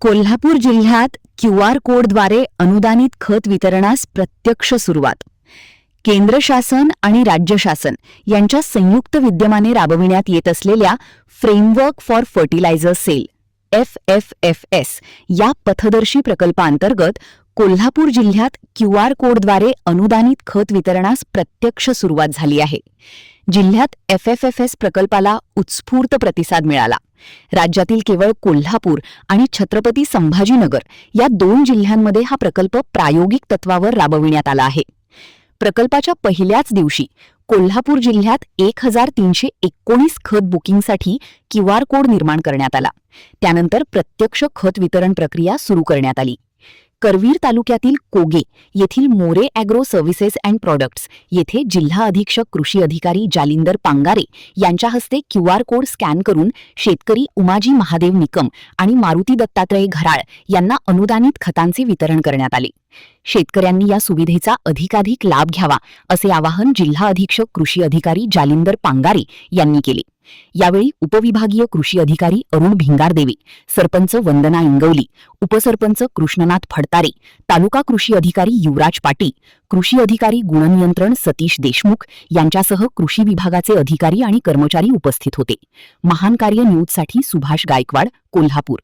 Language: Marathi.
कोल्हापूर जिल्ह्यात क्यूआर कोडद्वारे अनुदानित खत वितरणास प्रत्यक्ष सुरुवात. केंद्र शासन आणि राज्य शासन यांच्या संयुक्त विद्यमाने राबविण्यात येत असलेल्या framework for fertilizer sale FFFS या पथदर्शी प्रकल्पाअंतर्गत कोल्हापूर जिल्ह्यात क्यूआर कोडद्वारे अनुदानित खत वितरणास प्रत्यक्ष सुरुवात झाली आहे. जिल्ह्यात FFFS प्रकल्पाला उत्स्फूर्त प्रतिसाद मिळाला. राज्यातील केवळ कोल्हापूर आणि छत्रपती संभाजीनगर या 2 जिल्ह्यांमध्ये हा प्रकल्प प्रायोगिक तत्वावर राबविण्यात आला आहे. प्रकल्पाच्या पहिल्याच दिवशी कोल्हापूर जिल्ह्यात 1319 खत बुकिंगसाठी क्यूआर कोड निर्माण करण्यात आला. त्यानंतर प्रत्यक्ष खत वितरण प्रक्रिया सुरू करण्यात आली. करवीर तालुक्यातील कोगे येथील More agro services and products येथे जिल्हा अधीक्षक कृषी अधिकारी जालिंदर पांगारे यांच्या हस्ते क्यूआर कोड स्कॅन करून शेतकरी उमाजी महादेव निकम आणि मारुती दत्तात्रय घराळ यांना अनुदानित खतांचे वितरण करण्यात आले. शेतकऱ्यांनी या सुविधेचा अधिकाधिक लाभ घ्यावा असे आवाहन जिल्हा अधीक्षक कृषी अधिकारी जालिंदर पांगारे यांनी केले. यावेळी उपविभागीय कृषी अधिकारी अरुण भिंगारदेवे, सरपंच वंदना इंगवली, उपसरपंच कृष्णनाथ फडतारे, तालुका कृषी अधिकारी युवराज पाटील, कृषी अधिकारी गुणनियंत्रण सतीश देशमुख यांच्यासह कृषी विभागाचे अधिकारी आणि कर्मचारी उपस्थित होते. महान कार्य न्यूजसाठी सुभाष गायकवाड, कोल्हापूर.